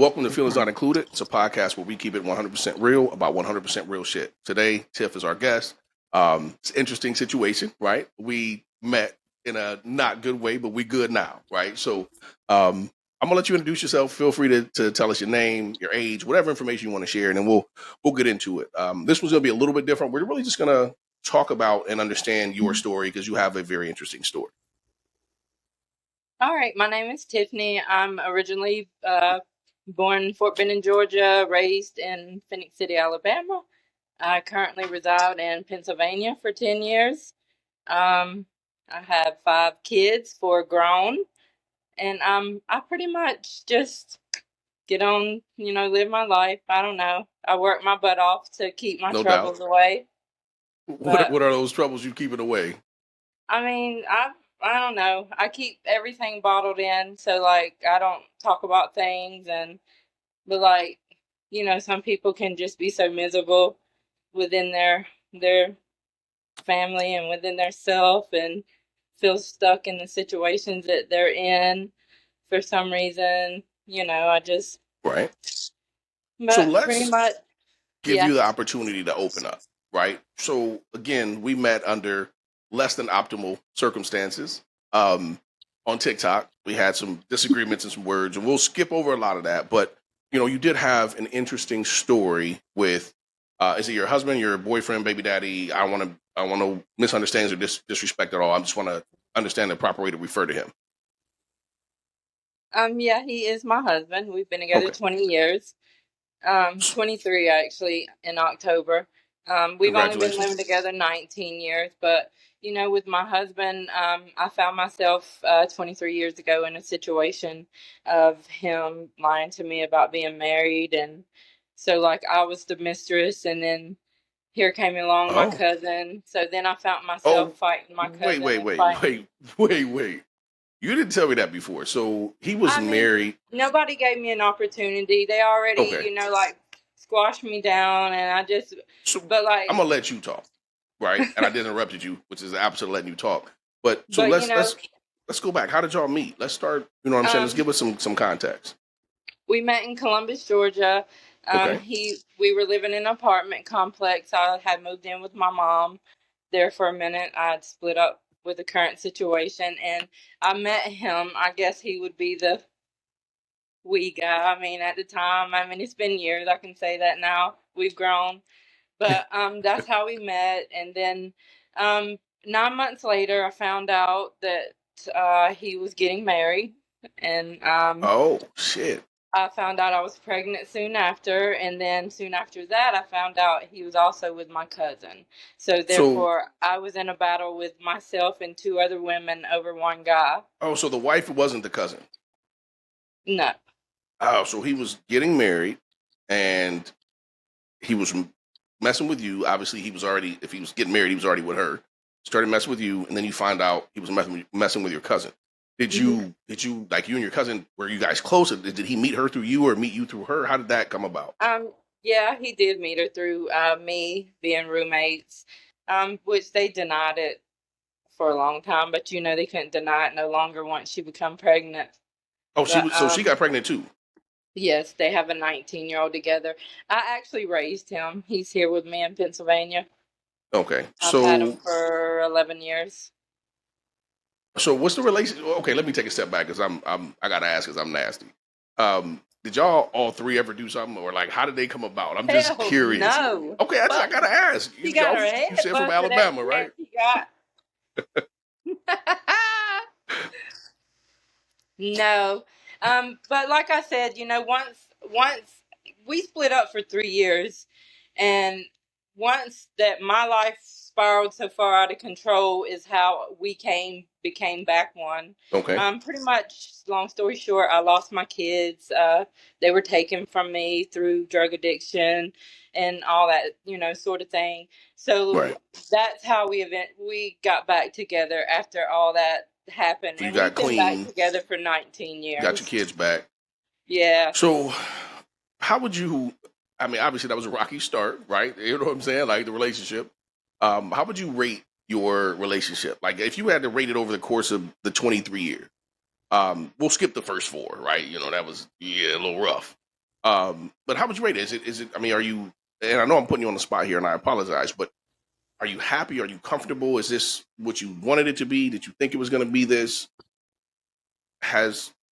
Welcome to Feelings Not Included. It's a podcast where we keep it 100% real about 100% real shit. Today, Tiff is our guest. It's an interesting situation, right? We met in a not good way, but we good now, right? So I'm gonna let you introduce yourself. Feel free to tell us your name, your age, whatever information you want to share, and then we'll get into it. This one's gonna be a little bit different. We're really just gonna talk about and understand your story because you have a very interesting story. All right, my name is Tiffany. I'm originally born in Fort Benning, Georgia, raised in Phoenix City, Alabama. I currently reside in Pennsylvania for 10 years. I have 5 kids, 4 grown, and I pretty much just get on, live my life. I don't know. I work my butt off to keep my No doubt. troubles away. But What are those troubles you keeping away? I mean, I don't know. I keep everything bottled in, so like I don't talk about things, but like some people can just be so miserable within their family and within their self and feel stuck in the situations that they're in for some reason. I just Right. So but pretty let's much give yeah. you the opportunity to open up, right? So again, we met under less than optimal circumstances. On TikTok, we had some disagreements and some words, and we'll skip over a lot of that. But you did have an interesting story with is it your husband, your boyfriend, baby daddy? I want to misunderstand or disrespect at all. I just want to understand the proper way to refer to him. Yeah, he is my husband. We've been together Okay. 20 years. 23 actually in October. We've only been Congratulations. living together 19 years, but with my husband, I found myself 23 years ago in a situation of him lying to me about being married, and so like I was the mistress, and then here came along my Oh. cousin. So then I found myself Oh. fighting my Wait, cousin wait, and wait, fighting. wait, wait, wait. You didn't tell me that before. So he was I mean, married. nobody gave me an opportunity. They already, Okay. like squashed me down, and I just, So but I'm like, gonna let you talk, right? And I did interrupted you, which is the opposite of letting you talk. But so but let's go back. How did y'all meet? Let's start. You know what I'm saying? Let's um, give us some context. we met in Columbus, Georgia. Okay. We were living in an apartment complex. I had moved in with my mom there for a minute. I had split up with the current situation, and I met him. I guess he would be the we guy. I mean, at the time, it's been years. I can say that now. We've grown. But that's how we met. And then 9 months later, I found out that he was getting married. And Oh shit. I found out I was pregnant soon after. And then soon after that, I found out he was also with my cousin. So So therefore, I was in a battle with myself and 2 other women over one guy. so the wife wasn't the cousin. No. Oh, so he was getting married, and he was messing with you. Obviously, he was already. If he was getting married, he was already with her. Started messing with you, and then you find out he was messing with your cousin. Did you like you and your cousin? Were you guys close? Did he meet her through you or meet you through her? How did that come about? Yeah, he did meet her through me being roommates, which they denied it for a long time, but they couldn't deny it no longer once she become pregnant. Oh, she But was. So she got pregnant too. yes, they have a 19-year-old together. I actually raised him. He's here with me in Pennsylvania. Okay. I've had him So for 11 years. what's the relation? Okay, let me take a step back because I gotta ask because I'm nasty. Did y'all all three ever do something, or like how did they come about? I'm just Hell curious. no. Okay, I Fuck. gotta ask. She got her You head said from busted every Alabama, right? chance she got. No. But like I said, once we split up for 3 years, and once that my life spiraled so far out of control is how we became back one. Okay. Pretty much long story short, I lost my kids. They were taken from me through drug addiction and all that, sort of thing. Right. So that's how we got back together after all that happened, So you and got we've been back clean, together for 19 got your years. kids back. Yeah. So how would you? I mean, obviously that was a rocky start, right? You know what I'm saying? Like the relationship. How would you rate your relationship? Like if you had to rate it over the course of the 23 years. We'll skip the first 4, right? That was a little rough. But how would you rate it? Is it? I mean, are you? And I know I'm putting you on the spot here, and I apologize, but are you happy? Are you comfortable? Is this what you wanted it to be? Did you think it was going to be this?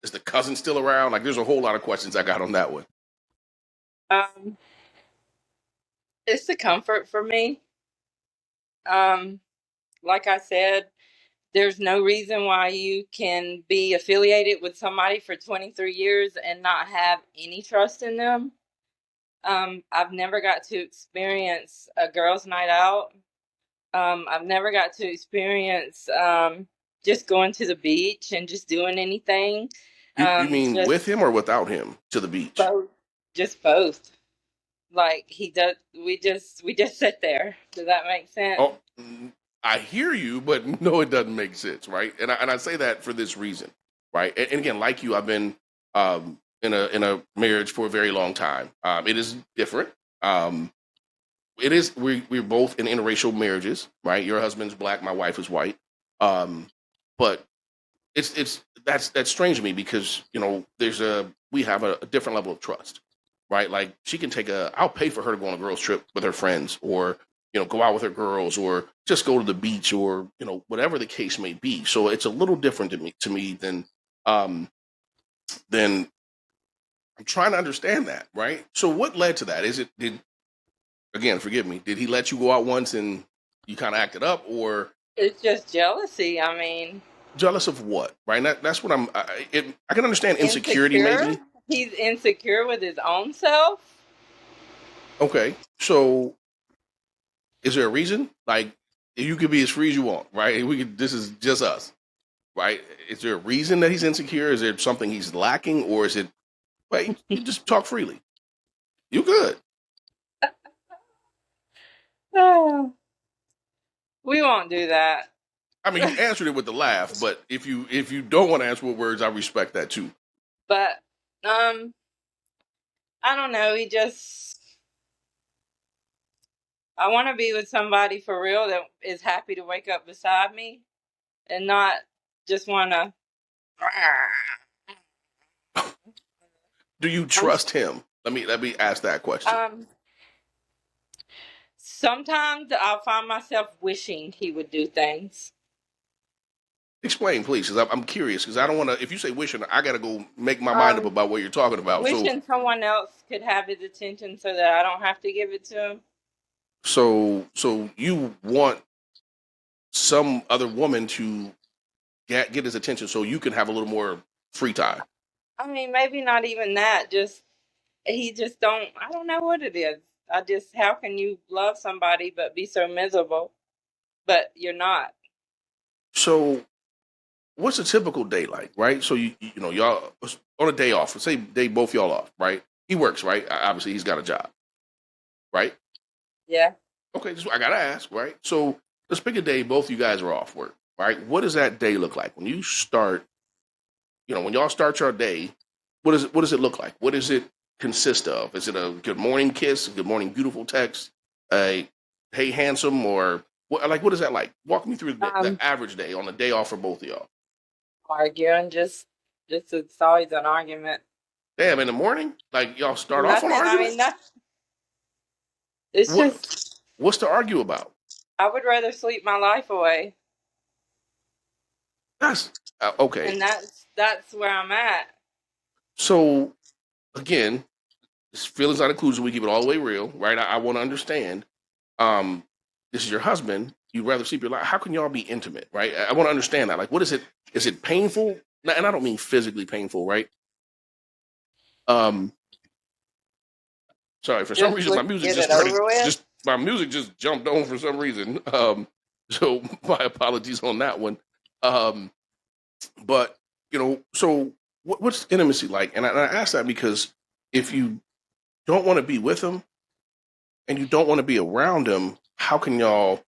Is the cousin still around? Like, there's a whole lot of questions I got on that one. Um, it's the comfort for me. Um, like I said, there's no reason why you can be affiliated with somebody for 23 years and not have any trust in them. I've never got to experience a girls' night out. I've never got to experience just going to the beach and just doing anything. You mean with Just him or without him to the beach? both, just both. Like he does, we just sit there. Does that make sense? Oh, I hear you, but no, it doesn't make sense, right? And I say that for this reason, right? And again, like you, I've been in a marriage for a very long time. It is different. Um, it is we're both in interracial marriages, right? Your husband's black, my wife is white. But it's that's strange to me because we have a different level of trust, right? Like she can I'll pay for her to go on a girls trip with her friends, or go out with her girls, or just go to the beach, or whatever the case may be. So it's a little different to me um than I'm trying to understand that, right? So what led to that? Is it did again, forgive me, did he let you go out once and you kind of acted up, or It's just jealousy. I mean, jealous of what, right? That's what I can understand insecurity insecure. maybe. He's insecure with his own self. Okay, so is there a reason? Like, you could be as free as you want, right? We could. This is just us, right? Is there a reason that he's insecure? Is there something he's lacking, or is it? Wait, you just talk freely. You good? Oh, we won't do that. I mean, you answered it with the laugh, but if you don't want to answer with words, I respect that too. But um, I don't know. I want to be with somebody for real that is happy to wake up beside me and not just want to. Do you I'm trust him? Let me ask that question. um. Sometimes I'll find myself wishing he would do things. Explain, please, because I'm curious. Because I don't want to. If you say wishing, I got to go make my mind up Um, about what you're talking about. So, Wishing someone else could have his attention so that I don't have to give it to him. so you want some other woman to get his attention so you can have a little more free time. I mean, maybe not even that. Just he just don't. I don't know what it is. I just how can you love somebody but be so miserable? But you're not. So, what's a typical day like, right? So y'all on a day off. Say they both y'all off, right? He works, right? Obviously, he's got a job, right? Yeah. Okay, I gotta ask, right? So let's pick a day both you guys are off work, right? What does that day look like when you start? When y'all start your day, what does it look like? What does it consist of? Is it a good morning kiss, a good morning beautiful text, a hey handsome, or what is that like? Walk me through the Um, average day on a day off for both of y'all. Arguing. Just it's always an argument. Damn, in the morning, like y'all start off on Nothing. I mean, argument. nothing. It's What just what's to argue about? I would rather sleep my life away, That's okay. and that's where I'm at. So again, feelings not inclusion. We keep it all the way real, right? I want to understand. Um, this is your husband. You'd rather sleep your life. How can y'all be intimate, right? I want to understand that. Like, what is it? Is it painful? And I don't mean physically painful, right? Um, sorry, for some Just reason my let's music get just it started. over with. Just my music just jumped on for some reason. So my apologies on that one. Um, but so what's intimacy like? And I ask that because if you don't want to be with him and you don't want to be around him, how can y'all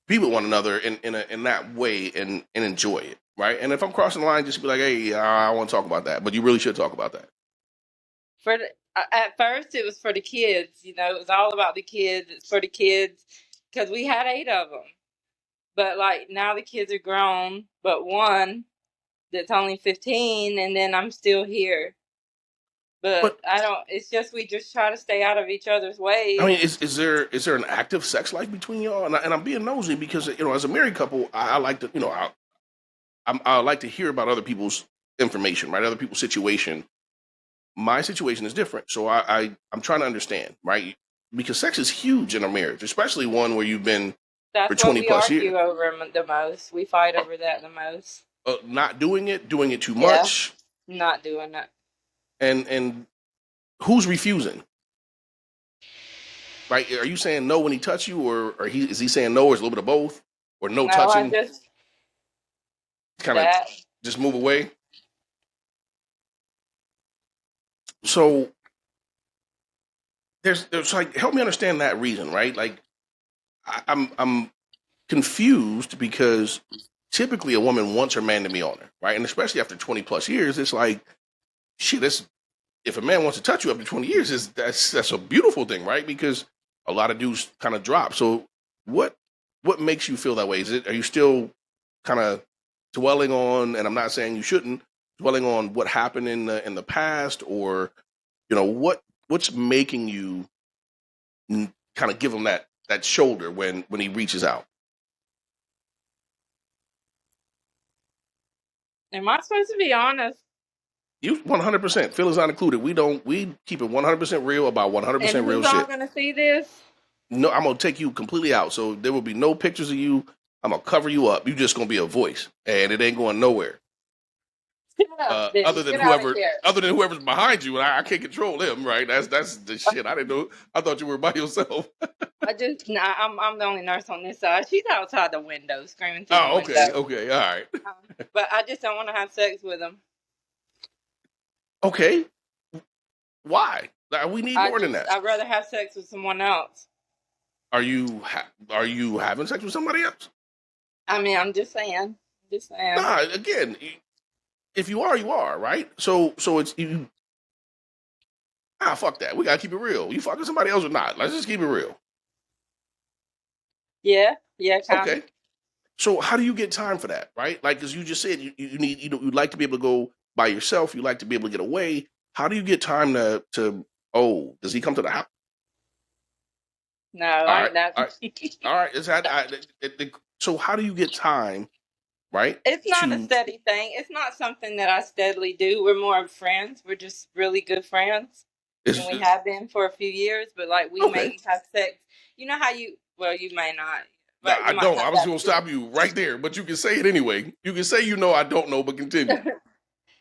be with one another in that way and enjoy it, right? And if I'm crossing the line, just be like, hey, I want to talk about that, but you really should talk about that. At first it was for the kids. It was all about the kids. It's for the kids because we had 8 of them. But like now the kids are grown, but one that's only 15, and then I'm still here. But But I don't. It's just we just try to stay out of each other's I way. mean, And is there an active sex life between y'all? And I'm being nosy because as a married couple, I like to I like to hear about other people's information, right? Other people's situation. My situation is different, so I'm trying to understand, right? Because sex is huge in a marriage, especially one where you've been for that's what 20 we plus years. argue over the most. We fight over that the most. Not doing it too Yeah, much, not doing that. and who's refusing, right? Are you saying no when he touch you, or is he saying no, or is it a little bit of both, or no No, I touching, just kind of that. just move away? So there's like help me understand that reason, right? Like I'm confused because typically a woman wants her man to be on her, right? And especially after 20 plus years, it's like shit. If a man wants to touch you after 20 years, that's a beautiful thing, right? Because a lot of dudes kind of drop. So what what makes you feel that way? Are you still kind of dwelling on? And I'm not saying you shouldn't dwelling on what happened in the past, or what's making you kind of give him that shoulder when he reaches out. Am I supposed to be honest? You 100% feelings not included. We keep it 100% real about And 100% real who's all shit. gonna see this? No, I'm gonna take you completely out. So there will be no pictures of you. I'm gonna cover you up. You just gonna be a voice, and it ain't going nowhere. Shut up, then. Get out of here. Other than whoever's behind you, and I can't control them, right? That's the shit. I didn't know. I thought you were by yourself. I just nah. I'm the only nurse on this side. She's outside the window, screaming through the Oh, okay, window. okay, all right, But I just don't want to have sex with him. okay. Why? We need more than that. I'd rather have sex with someone else. Are you having sex with somebody else? I mean, I'm just saying. Just saying. Nah. Again, if you are, you are, right? So it's you. Fuck that. We gotta keep it real. You fucking somebody else or not? Let's just keep it real. Yeah, yeah, kind of. Okay. So how do you get time for that, right? Like, as you just said, you need you'd like to be able to go by yourself. You like to be able to get away. How do you get time to? Oh, does he come to the house? No, All I right, that. all right, all right. Is that so? How do you get time, right? It's not a To steady thing. It's not something that I steadily do. We're more of friends. We're just really good friends, and we is have been for a few years. But like, we okay. may have sex. You know how you? Well, you may not, No, but I you might don't. not I was have going to stop you right there, but you can say it anyway. You can say I don't know, but continue. that.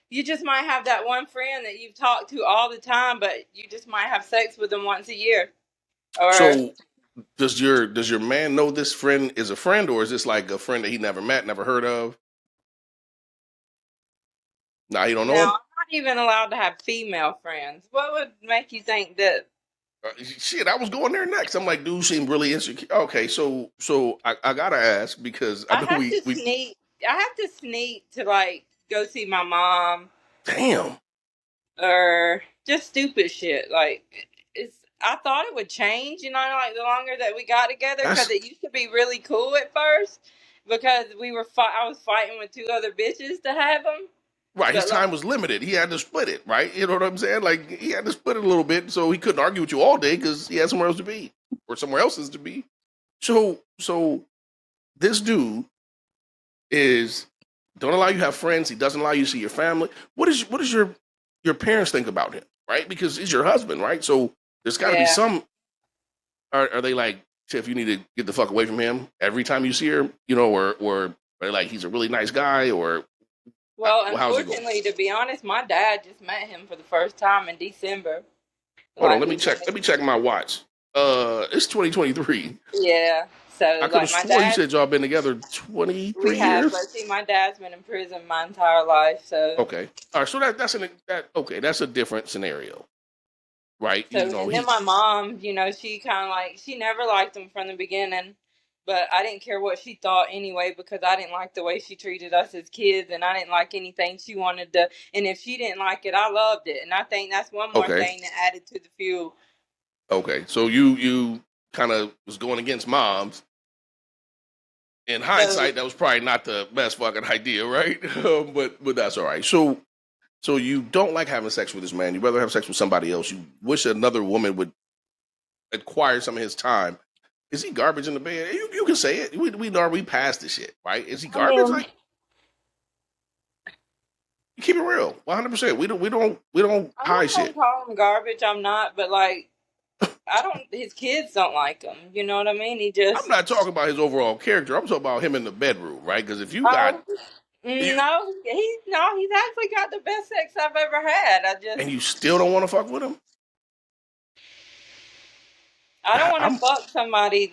You just might have that one friend that you've talked to all the time, but you just might have sex with them once a year, or So does your man know this friend is a friend, or is this like a friend that he never met, never heard of? Nah, he don't know now I'm him. not even allowed to have female friends. What would make you think that? Shit, I was going there next. I'm like, dude, seemed really insecure. Okay, so I gotta ask because I I know have to we sneak. I have to sneak to like go see my mom damn. or just stupid shit. Like it's. I thought it would change, like the longer that we got together, because That's it used to be really cool at first. Because I was fighting with two other bitches to have them. right. His But like, time was limited. He had to split it, right? You know what I'm saying? Like he had to split it a little bit, so he couldn't argue with you all day because he had somewhere else to be or somewhere else's to be. So this dude is don't allow you to have friends. He doesn't allow you to see your family. What does your parents think about him, right? Because he's your husband, right? So there's got to be yeah. some. Are they like, Tiff? You need to get the fuck away from him every time you see her, or are they like he's a really nice guy, or Well, how's it going? unfortunately, to be honest, my dad just met him for the first time in December. Hold on, Like he came. let me check my watch. It's 2023. Yeah. I So could have like my swore you dad, said y'all been together we 23 have, years. but see, my dad's been in prison my entire life. So Okay, all right. So that's a different scenario, right? and then He my mom, she kind of like she never liked him from the beginning. But I didn't care what she thought anyway because I didn't like the way she treated us as kids and I didn't like anything she wanted to. And if she didn't like it, I loved it. And I think that's one more okay. thing that added to the fuel. Okay, so you kind of was going against moms. In So hindsight, that was probably not the best fucking idea, right? But that's all right. So So you don't like having sex with this man. You'd rather have sex with somebody else. You wish another woman would acquire some of his time. Is he garbage in the bed? You can say it. We passed the shit, right? Is he I garbage? mean, Like, you keep it real, 100%. We don't I'm hide not gonna shit. call him garbage. I'm not, but like, I don't. His kids don't like him. You know what I mean? He I'm just. not talking about his overall character. I'm talking about him in the bedroom, right? Because if you got Oh you no, he's actually got the best sex I've ever had. and you still don't want to fuck with him, I don't want to I'm fuck somebody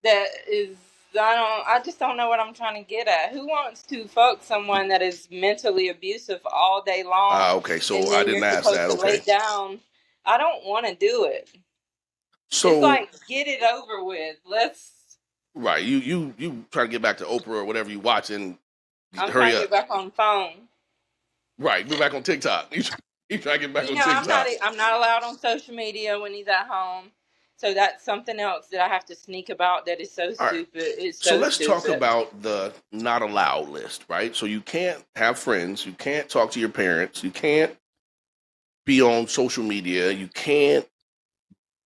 that is. I just don't know what I'm trying to get at. Who wants to fuck someone that is mentally abusive all day long, okay. and So I then you're didn't ask supposed that. to lay Okay. down? I don't want to do it. It's So like, get it over with. Let's. right, you try to get back to Oprah or whatever you watching. I'm trying Hurry to up. get back on the phone. Right, be back on TikTok. You try to get back You on know, TikTok. I'm not allowed on social media when he's at home. So that's something else that I have to sneak about that is so All right. stupid. It's So so let's talk stupid. about the not allowed list, right? So you can't have friends, you can't talk to your parents, you can't be on social media, you can't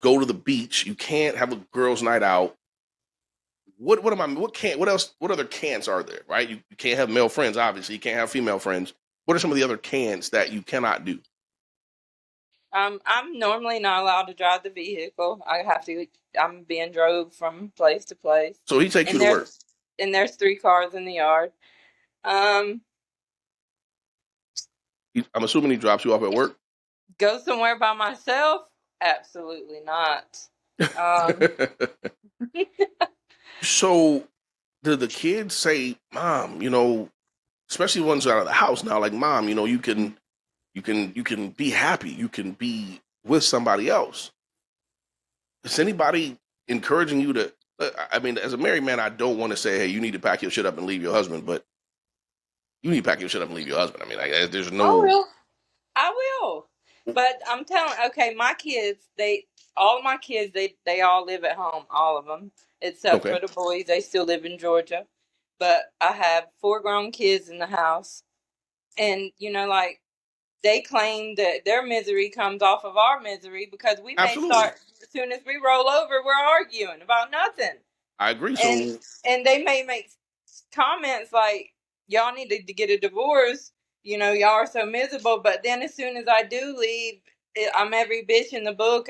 go to the beach, you can't have a girls' night out. What am I? What else? What other can'ts are there? Right? You can't have male friends, obviously. You can't have female friends. What are some of the other can'ts that you cannot do? I'm normally not allowed to drive the vehicle. I have to. I'm being drove from place to place, So he takes you and to work. there's three cars in the yard. Um, I'm assuming he drops you off at work. go somewhere by myself? Absolutely not. Um, So do the kids say, "Mom, especially ones out of the house now, like Mom, you can be happy, you can be with somebody else." Is anybody encouraging you to? I mean, as a married man, I don't want to say, "Hey, you need to pack your shit up and leave your husband," but you need to pack your shit up and leave your husband. I mean, like, there's I no will. I will. But I'm telling, okay, my kids, all of my kids, they all live at home, all of them, except okay, for the boys. They still live in Georgia. But I have four grown kids in the house, and like they claim that their misery comes off of our misery because we may absolutely, start as soon as we roll over, we're arguing about nothing, I agree. and So they may make comments like, y'all need to get a divorce, y'all are so miserable. But then as soon as I do leave, I'm every bitch in the book.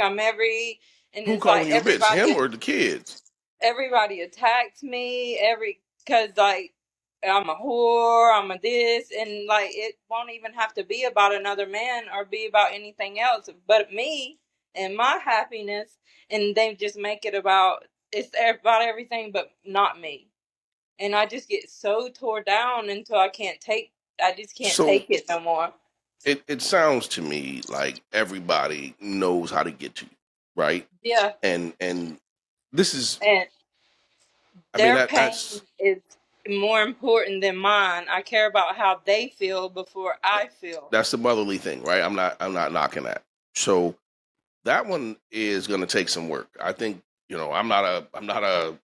And who it's like calling you a bitch? Him or the kids? everybody attacks me, because like I'm a whore, I'm a this, and like it won't even have to be about another man or be about anything else but me and my happiness. And they just make it about, it's about everything but not me. And I just get so tore down until I just can't So take it no more. it sounds to me like everybody knows how to get to you, right? Yeah. And this is, And I mean, their that's pain is more important than mine. I care about how they feel before I feel. that's the motherly thing, right? I'm not knocking that. So that one is going to take some work. I think I'm not a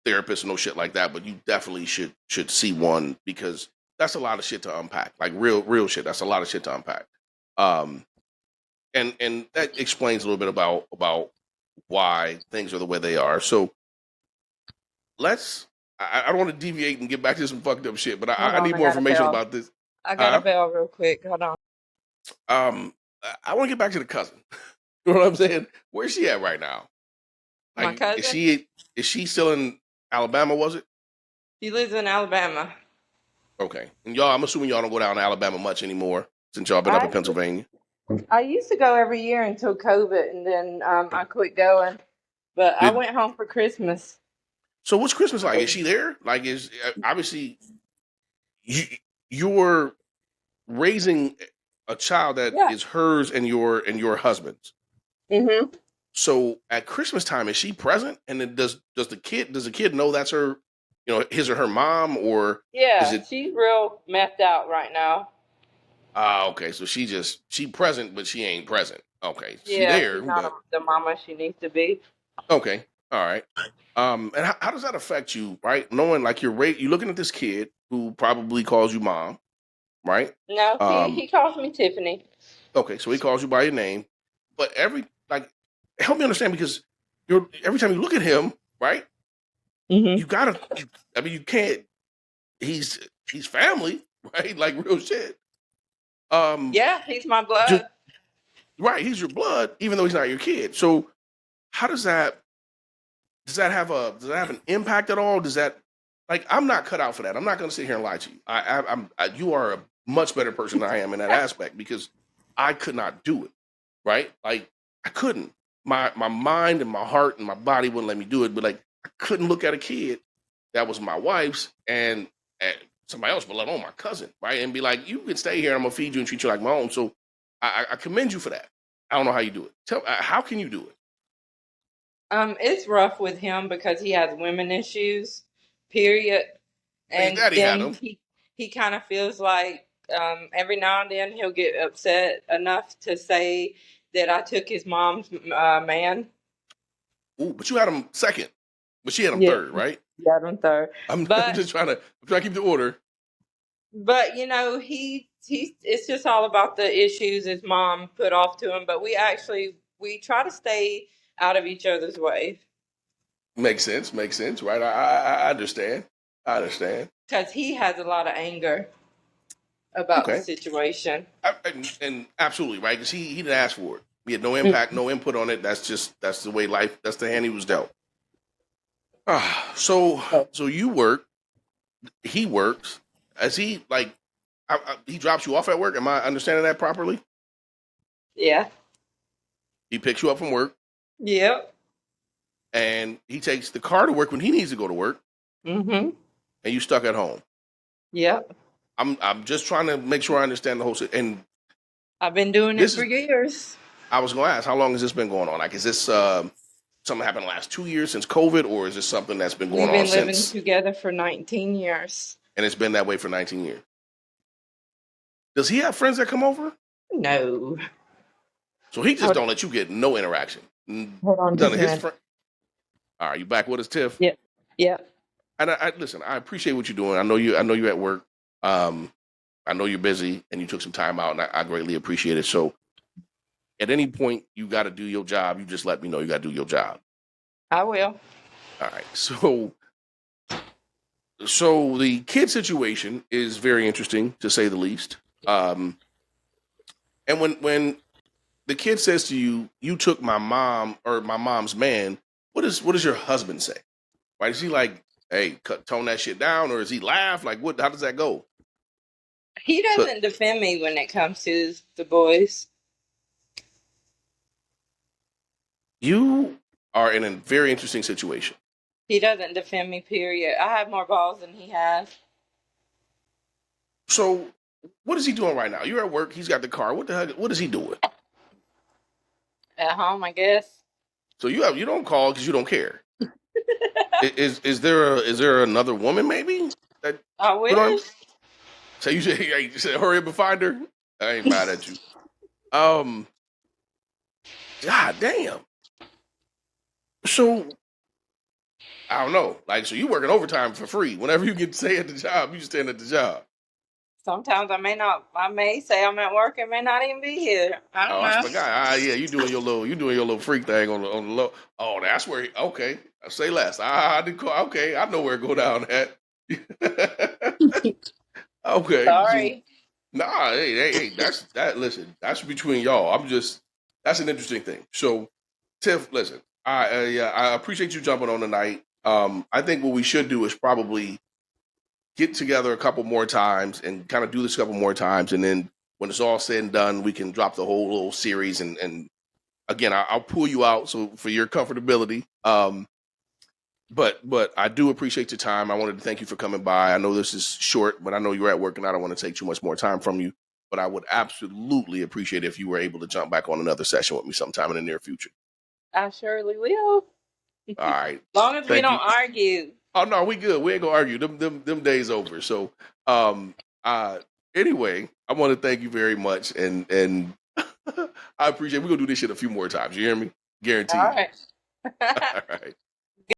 therapist or no shit like that, but you definitely should see one because that's a lot of shit to unpack. Like real shit. That's a lot of shit to unpack. Um, and that explains a little bit about why things are the way they are. So let's. I don't want to deviate and get back to some fucked up shit, but Hold I on, need I more got a information bell. about this. I got a Huh? bell real quick. Hold on. I want to get back to the cousin. You know what I'm saying? Where's she at right now? My Like, is cousin, she still in Alabama? Was it? she lives in Alabama. Okay. And y'all, I'm assuming y'all don't go down to Alabama much anymore since y'all been up in I Pennsylvania. I used to go every year until COVID, and then I quit going. But I Did went home for Christmas. so? What's Christmas like? Is she there? Like, is obviously you, you're raising a child that Yeah. is hers and your husband's. Mhm. So at Christmas time, is she present? And then does the kid know that's her, his or her mom, or is Yeah, it? she's real methed out right now. Ah, okay. So she present, but she ain't present. Okay, she Yeah, there, she's not but the mama she needs to be. okay, all right. And how does that affect you, right? Knowing like you're looking at this kid who probably calls you mom. right? No, he calls me Tiffany. Okay, so he calls you by your name, but help me understand because every time you look at him, right? Hmm. You gotta, I mean, you can't. He's family, right? Like real shit. Um, Yeah, he's my just blood. right. He's your blood, even though he's not your kid. So how does that have an impact at all? Does that like I'm not cut out for that. I'm not going to sit here and lie to you. You are a much better person than I am in that aspect because I could not do it. Right? Like I couldn't. My mind and my heart and my body wouldn't let me do it. But like I couldn't look at a kid that was my wife's and somebody else, but let alone my cousin, right? And be like, you can stay here. I'm gonna feed you and treat you like my own. So I commend you for that. I don't know how you do it. How can you do it? It's rough with him because he has women issues, period. Hey, And Daddy had then him. he kind of feels like every now and then he'll get upset enough to say that I took his mom's man. Ooh, but you had him second, but she had him Yeah, third, right? yeah, I'm third. I'm But just trying to keep the order. you know he it's just all about the issues his mom put off to him. But we try to stay out of each other's way Makes sense, right? I understand. I understand. because he has a lot of anger about the Okay, situation. and absolutely right because he didn't ask for it. He had no Mm. impact, no input on it. That's the way life. That's the hand he was dealt. Ah, so you work. He works. As he like, he drops you off at work. Am I understanding that properly? Yeah. He picks you up from work, Yep. and he takes the car to work when he needs to go to work, Mm-hmm. and you stuck at home. Yep. I'm just trying to make sure I understand the whole. And I've been doing it this for is. years. I was going to ask, how long has this been going on? Like, is this something happened the last 2 years since COVID, or is this something that's been going We've on been living since, together for 19 years. and it's been that way for 19 years? Does he have friends that come over? No. So he just Hold, don't let you get no interaction. hold on None just of a his minute. friends. All right, you back with us, Tiff? Yep. Yep. And I listen. I appreciate what you're doing. I know you're at work. Um, I know you're busy, and you took some time out, and I greatly appreciate it. So, at any point you got to do your job, you just let me know you got to do your job. I will. All right. So the kid situation is very interesting to say the least. Um, and when the kid says to you, "You took my mom or my mom's man," what does your husband say? Right? Is he like, "Hey, tone that shit down," or is he laugh? Like, what? How does that go? He 'Cause doesn't defend me when it comes to the boys. you are in a very interesting situation. He doesn't defend me, period. I have more balls than he has. So, what is he doing right now? You're at work. He's got the car. What the heck? What is he doing? At home, I guess. So you don't call because you don't care. Is there another woman maybe that I put on? wish. So you said hurry up and find her. I ain't mad at you. Um, God damn. So I don't know. Like, so you working overtime for free. Whenever you get to stay at the job, you just stand at the job. Sometimes I may not. I may say I'm at work and may not even be here. I Oh, don't I know. forgot. Yeah, you doing your little freak thing on the low. Oh, that's where. Okay, I say less. I did call. Okay, I know where it go down at. Okay, so Sorry. nah, hey, that's that. Listen, that's between y'all. That's an interesting thing. So, Tiff, listen, I appreciate you jumping on tonight. I think what we should do is probably get together a couple more times and kind of do this a couple more times, and then when it's all said and done, we can drop the whole little series. And again, I'll pull you out so for your comfortability. But I do appreciate your time. I wanted to thank you for coming by. I know this is short, but I know you're at work and I don't want to take too much more time from you. But I would absolutely appreciate it if you were able to jump back on another session with me sometime in the near future. I surely will. All right. Long as we Thank don't you. argue. Oh no, we good. We ain't gonna argue. Them days over. So um uh anyway, I want to thank you very much and I appreciate we're gonna do this shit a few more times. You hear me? All Guaranteed. right. All right.